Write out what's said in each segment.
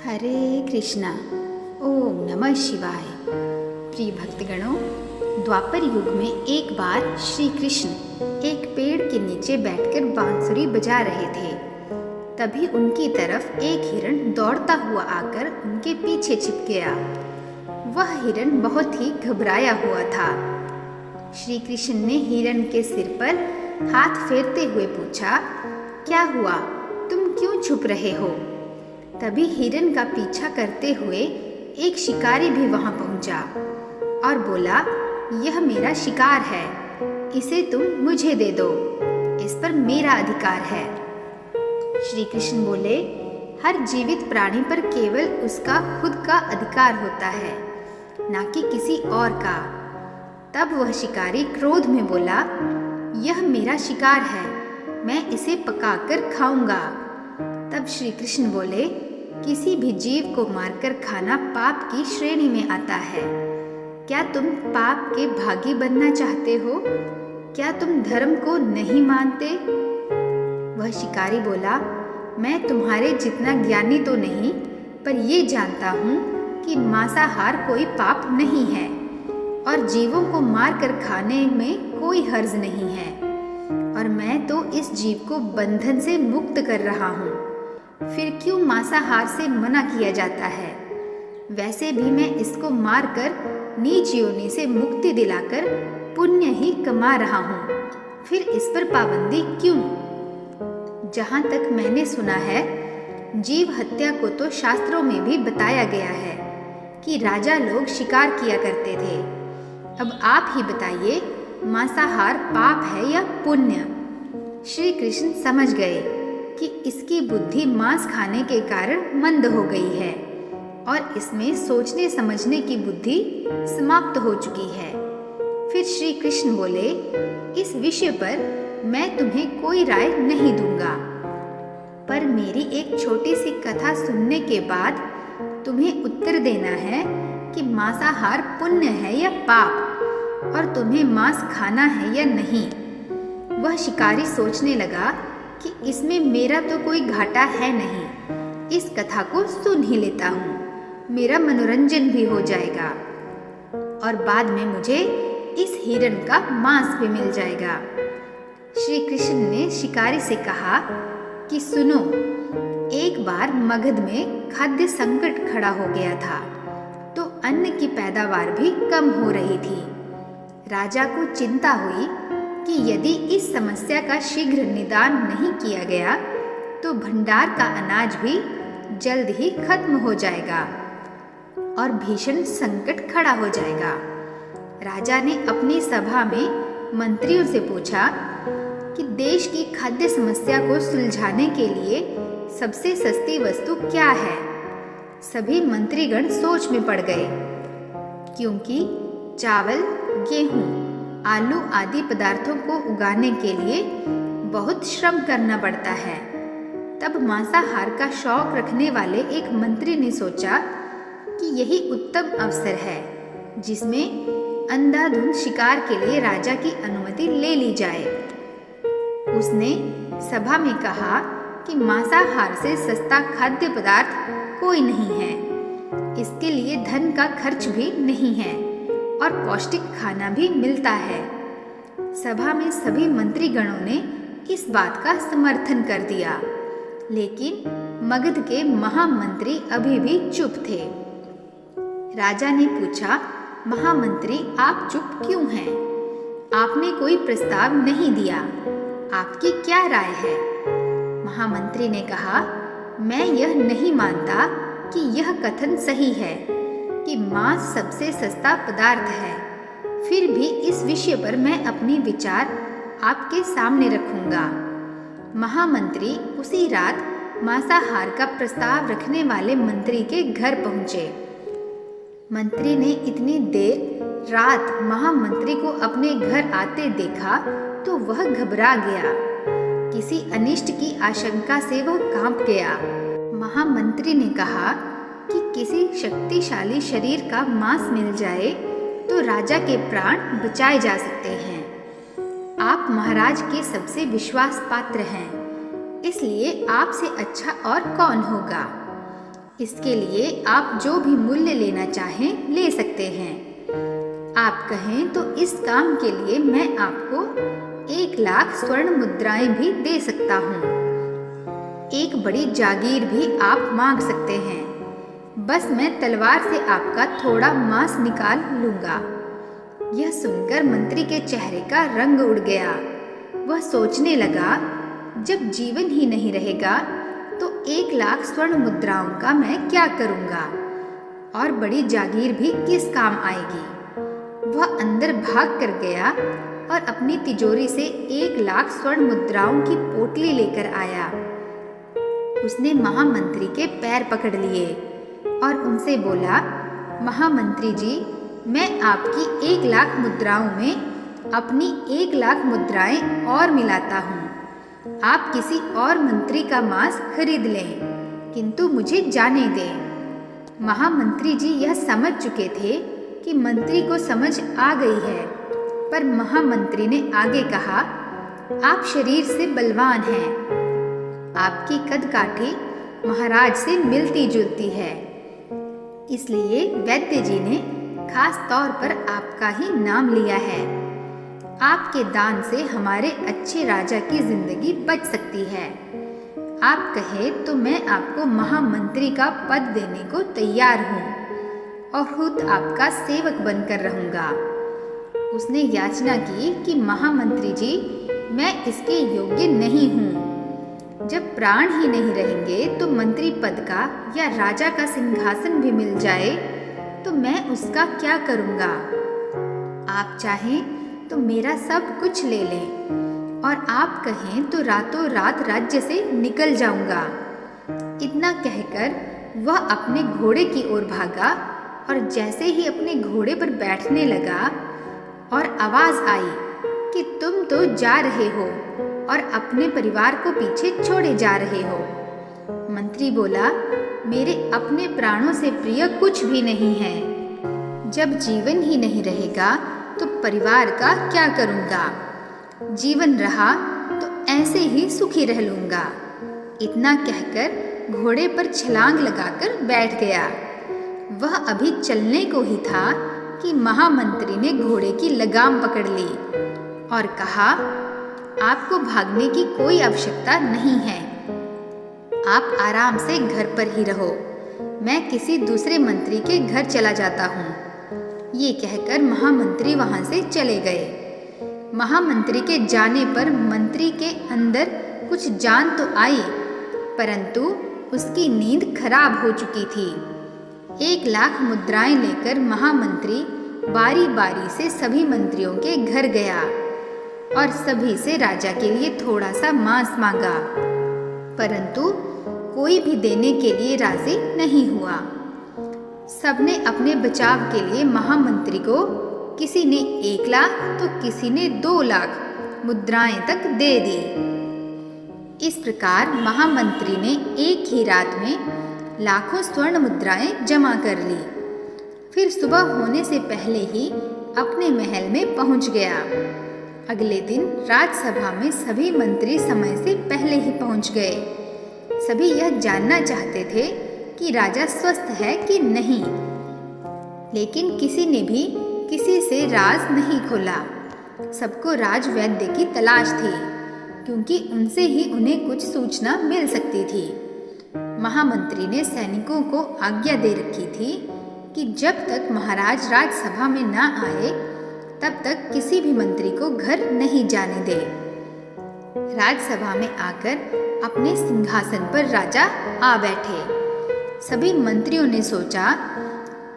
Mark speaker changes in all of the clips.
Speaker 1: हरे कृष्णा। ओम नमः शिवाय। प्रिय भक्तगणों, द्वापर युग में एक बार श्री कृष्ण एक पेड़ के नीचे बैठकर बांसुरी बजा रहे थे। तभी उनकी तरफ एक हिरण दौड़ता हुआ आकर उनके पीछे छिप गया। वह हिरण बहुत ही घबराया हुआ था। श्री कृष्ण ने हिरण के सिर पर हाथ फेरते हुए पूछा, क्या हुआ, तुम क्यों छुप रहे हो? तभी हिरण का पीछा करते हुए एक शिकारी भी वहां पहुंचा और बोला, यह मेरा शिकार है, इसे तुम मुझे दे दो, इस पर मेरा अधिकार है। श्री कृष्ण बोले, हर जीवित प्राणी पर केवल उसका खुद का अधिकार होता है, ना कि किसी और का। तब वह शिकारी क्रोध में बोला, यह मेरा शिकार है, मैं इसे पकाकर खाऊंगा। तब श्री कृष्ण बोले, किसी भी जीव को मारकर खाना पाप की श्रेणी में आता है। क्या तुम पाप के भागी बनना चाहते हो? क्या तुम धर्म को नहीं मानते? वह शिकारी बोला, मैं तुम्हारे जितना ज्ञानी तो नहीं, पर ये जानता हूँ कि मांसाहार कोई पाप नहीं है और जीवों को मारकर खाने में कोई हर्ज नहीं है, और मैं तो इस जीव को बंधन से मुक्त कर रहा हूँ। फिर क्यों मांसाहार से मना किया जाता है? वैसे भी मैं इसको मारकर नीच योनि से मुक्ति दिलाकर पुण्य ही कमा रहा हूँ, फिर इस पर पाबंदी क्यों? जहाँ तक मैंने सुना है, जीव हत्या को तो शास्त्रों में भी बताया गया है कि राजा लोग शिकार किया करते थे। अब आप ही बताइए, मांसाहार पाप है या पुण्य? श्री कृष्ण समझ गए कि इसकी बुद्धि मांस खाने के कारण मंद हो गई है और इसमें सोचने समझने की बुद्धि समाप्त हो चुकी है। फिर श्री कृष्ण बोले, इस विषय पर मैं तुम्हें कोई राय नहीं दूंगा, पर मेरी एक छोटी सी कथा सुनने के बाद तुम्हें उत्तर देना है कि मांसाहार पुण्य है या पाप, और तुम्हें मांस खाना है या नहीं। वह शिकारी सोचने लगा कि इसमें मेरा तो कोई घाटा है नहीं, इस कथा को सुन ही लेता हूँ, मेरा मनोरंजन भी हो जाएगा और बाद में मुझे इस हिरण का मांस भी मिल जाएगा। श्री कृष्ण ने शिकारी से कहा कि सुनो, एक बार मगध में खाद्य संकट खड़ा हो गया था, तो अन्न की पैदावार भी कम हो रही थी। राजा को चिंता हुई कि यदि इस समस्या का शीघ्र निदान नहीं किया गया तो भंडार का अनाज भी जल्द ही खत्म हो जाएगा और भीषण संकट खड़ा हो जाएगा। राजा ने अपनी सभा में मंत्रियों से पूछा कि देश की खाद्य समस्या को सुलझाने के लिए सबसे सस्ती वस्तु क्या है? सभी मंत्रीगण सोच में पड़ गए, क्योंकि चावल, गेहूं, आलू आदि पदार्थों को उगाने के लिए बहुत श्रम करना पड़ता है। तब मांसाहार का शौक रखने वाले एक मंत्री ने सोचा कि यही उत्तम अवसर है जिसमें अंधाधुंध शिकार के लिए राजा की अनुमति ले ली जाए। उसने सभा में कहा कि मांसाहार से सस्ता खाद्य पदार्थ कोई नहीं है, इसके लिए धन का खर्च भी नहीं है और पौष्टिक खाना भी मिलता है। सभा में सभी मंत्रीगणों ने इस बात का समर्थन कर दिया, लेकिन मगध के महामंत्री अभी भी चुप थे। राजा ने पूछा, महामंत्री आप चुप क्यों हैं? आपने कोई प्रस्ताव नहीं दिया, आपकी क्या राय है? महामंत्री ने कहा, मैं यह नहीं मानता कि यह कथन सही है कि मांस सबसे सस्ता पदार्थ है, फिर भी इस विषय पर मैं अपनी विचार आपके सामने रखूंगा। महामंत्री उसी रात मांसाहार का प्रस्ताव रखने वाले मंत्री के घर पहुंचे। मंत्री ने इतनी देर रात महामंत्री को अपने घर आते देखा तो वह घबरा गया। किसी अनिष्ट की आशंका से वह कांप गया। महामंत्री ने कहा कि किसी शक्तिशाली शरीर का मांस मिल जाए तो राजा के प्राण बचाए जा सकते हैं। आप महाराज के सबसे विश्वास पात्र हैं, इसलिए आपसे अच्छा और कौन होगा। इसके लिए आप जो भी मूल्य लेना चाहें ले सकते हैं। आप कहें तो इस काम के लिए मैं आपको 1,00,000 स्वर्ण मुद्राएं भी दे सकता हूँ। एक बड़ी जागीर भी आप मांग सकते हैं। बस मैं तलवार से आपका थोड़ा मांस निकाल लूंगा। यह सुनकर मंत्री के चेहरे का रंग उड़ गया। वह सोचने लगा, जब जीवन ही नहीं रहेगा तो 1,00,000 स्वर्ण मुद्राओं का मैं क्या करूंगा, और बड़ी जागीर भी किस काम आएगी। वह अंदर भाग कर गया और अपनी तिजोरी से 1,00,000 स्वर्ण मुद्राओं की पोटली लेकर आया। उसने महामंत्री के पैर पकड़ लिए और उनसे बोला, महामंत्री जी, मैं आपकी 1,00,000 मुद्राओं में अपनी 1,00,000 मुद्राएं और मिलाता हूँ। आप किसी और मंत्री का मांस खरीद लें, किंतु मुझे जाने दें। महामंत्री जी यह समझ चुके थे कि मंत्री को समझ आ गई है, पर महामंत्री ने आगे कहा, आप शरीर से बलवान हैं, आपकी कदकाठी महाराज से मिलती जुलती है, इसलिए वैद्य जी ने खास तौर पर आपका ही नाम लिया है। आपके दान से हमारे अच्छे राजा की जिंदगी बच सकती है। आप कहे तो मैं आपको महामंत्री का पद देने को तैयार हूँ और खुद आपका सेवक बनकर रहूँगा। उसने याचना की कि महामंत्री जी, मैं इसके योग्य नहीं हूँ। जब प्राण ही नहीं रहेंगे तो मंत्री पद का या राजा का सिंहासन भी मिल जाए तो मैं उसका क्या करूँगा। आप चाहें तो मेरा सब कुछ ले लें और आप कहें तो रातों रात राज्य से निकल जाऊंगा। इतना कहकर वह अपने घोड़े की ओर भागा और जैसे ही अपने घोड़े पर बैठने लगा और आवाज आई कि तुम तो जा रहे हो और अपने परिवार को पीछे छोड़े जा रहे हो। मंत्री बोला, मेरे अपने प्राणों से प्रिय कुछ भी नहीं है। जब जीवन ही नहीं रहेगा तो परिवार का क्या करूँगा। जीवन रहा तो ऐसे ही सुखी रह लूँगा। इतना कहकर घोड़े पर छलांग लगाकर बैठ गया। वह अभी चलने को ही था कि महामंत्री ने घोड़े की लगाम पकड़ ली और कहा, आपको भागने की कोई आवश्यकता नहीं है। आप आराम से घर पर ही रहो। मैं किसी दूसरे मंत्री के घर चला जाता हूँ। ये कहकर महामंत्री वहाँ से चले गए। महामंत्री के जाने पर मंत्री के अंदर कुछ जान तो आई, परंतु उसकी नींद खराब हो चुकी थी। 1,00,000 मुद्राएं लेकर महामंत्री बारी बारी से सभी मंत्रियों के घर गया और सभी से राजा के लिए थोड़ा सा मांस मांगा, परंतु कोई भी देने के लिए राजी नहीं हुआ। सबने अपने बचाव के लिए महामंत्री को किसी ने 1,00,000 तो किसी ने 2,00,000 मुद्राएं तक दे दी। इस प्रकार महामंत्री ने एक ही रात में लाखों स्वर्ण मुद्राएं जमा कर ली। फिर सुबह होने से पहले ही अपने महल में पहुंच गया। अगले दिन राजसभा में सभी मंत्री समय से पहले ही पहुंच गए। सभी यह जानना चाहते थे कि राजा स्वस्थ है कि नहीं, लेकिन किसी ने भी किसी से राज नहीं खोला। सबको राजवैद्य की तलाश थी, क्योंकि उनसे ही उन्हें कुछ सूचना मिल सकती थी। महामंत्री ने सैनिकों को आज्ञा दे रखी थी कि जब तक महाराज राजसभा में न आए तब तक किसी भी मंत्री को घर नहीं जाने दे। राजसभा में आकर अपने सिंहासन पर राजा आ बैठे। सभी मंत्रियों ने सोचा,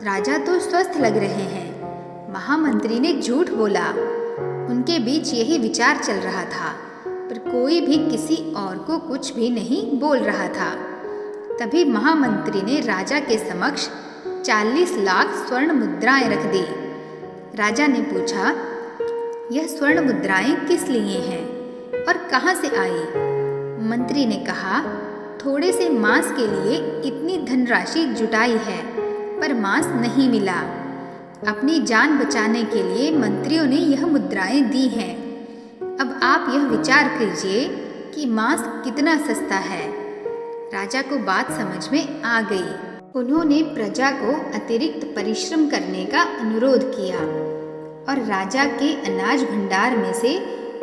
Speaker 1: राजा तो स्वस्थ लग रहे हैं। महामंत्री ने झूठ बोला। उनके बीच यही विचार चल रहा था, पर कोई भी किसी और को कुछ भी नहीं बोल रहा था। तभी महामंत्री ने राजा के समक्ष 40,00,000 स्वर्ण मुद्राएं रख दी। राजा ने पूछा, यह स्वर्ण मुद्राएं किस लिए हैं और कहाँ से आई? मंत्री ने कहा, थोड़े से मांस के लिए इतनी धनराशि जुटाई है, पर मांस नहीं मिला। अपनी जान बचाने के लिए मंत्रियों ने यह मुद्राएं दी हैं। अब आप यह विचार कीजिए कि मांस कितना सस्ता है। राजा को बात समझ में आ गई। उन्होंने प्रजा को अतिरिक्त परिश्रम करने का अनुरोध किया और राजा के अनाज भंडार में से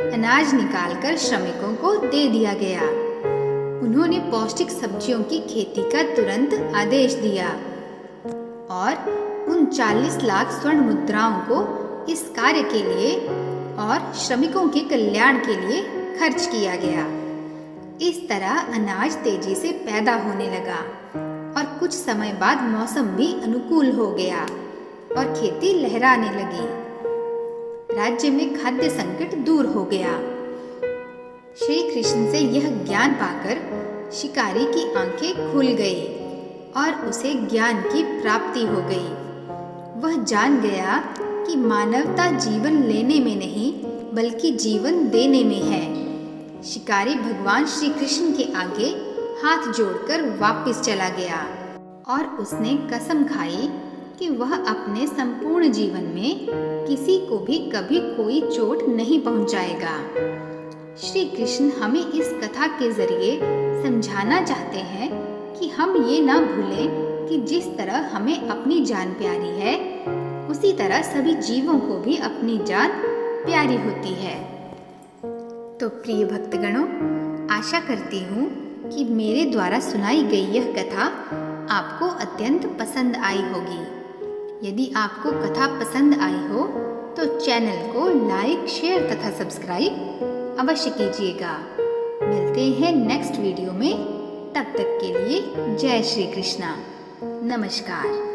Speaker 1: अनाज निकालकर श्रमिकों को दे दिया गया। उन्होंने पौष्टिक सब्जियों की खेती का तुरंत आदेश दिया और उन 40 लाख स्वर्ण मुद्राओं को इस कार्य के लिए और श्रमिकों के कल्याण के लिए खर्च किया गया। इस तरह अनाज तेजी से पैदा होने लगा और कुछ समय बाद मौसम भी अनुकूल हो गया और खेती लहराने लगी। राज्य में खाद्य संकट दूर हो गया। श्री कृष्ण से यह ज्ञान पाकर शिकारी की आंखें खुल गई और उसे ज्ञान की प्राप्ति हो गई। वह जान गया कि मानवता जीवन लेने में नहीं बल्कि जीवन देने में है। शिकारी भगवान श्री कृष्ण के आगे हाथ जोड़कर वापस चला गया और उसने कसम खाई कि वह अपने संपूर्ण जीवन में किसी को भी कभी कोई चोट नहीं पहुंचाएगा। श्री कृष्ण हमें इस कथा के जरिए समझाना चाहते हैं कि हम ये ना भूलें कि जिस तरह हमें अपनी जान प्यारी है उसी तरह सभी जीवों को भी अपनी जान प्यारी होती है। तो प्रिय भक्तगणों, आशा करती हूँ कि मेरे द्वारा सुनाई गई यह कथा आपको अत्यंत पसंद आई होगी। यदि आपको कथा पसंद आई हो तो चैनल को लाइक, शेयर तथा सब्सक्राइब अवश्य कीजिएगा। मिलते हैं नेक्स्ट वीडियो में। तब तक के लिए जय श्री कृष्णा। नमस्कार।